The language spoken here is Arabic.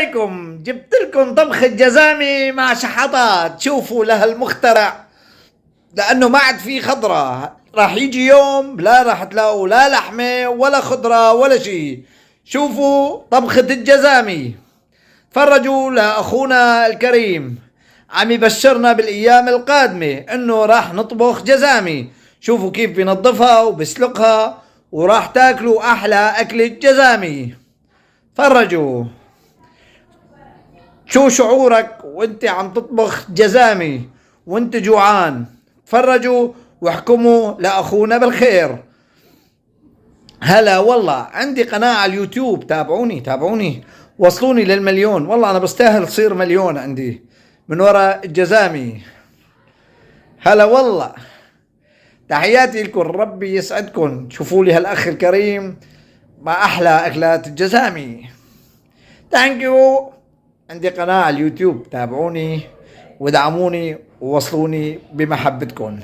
رايكم؟ جبت لكم طبخة جزامي مع شحطات، شوفوا لها المخترع، لانه ما عاد في خضرة. راح يجي يوم لا راح تلاقوا لا لحمة ولا خضرة ولا شيء. شوفوا طبخة الجزامي. فرجوا لاخونا الكريم عم يبشرنا بالايام القادمة انه راح نطبخ جزامي. شوفوا كيف بينظفها وبسلقها، وراح تاكلوا احلى اكلة جزامي. فرجوا شو شعورك وانت عم تطبخ جزامي وانت جوعان. تفرجوا واحكموا لاخونا بالخير. هلا والله، عندي قناة على اليوتيوب، تابعوني وصلوني للمليون. والله انا بستاهل تصير مليون عندي من وراء الجزامي. هلا والله، تحياتي لكم، ربي يسعدكم. شوفوا لي هالاخ الكريم مع احلى اكلات الجزامي. ثانك يو. عندي قناة على اليوتيوب، تابعوني وادعموني ووصلوني بمحبتكم.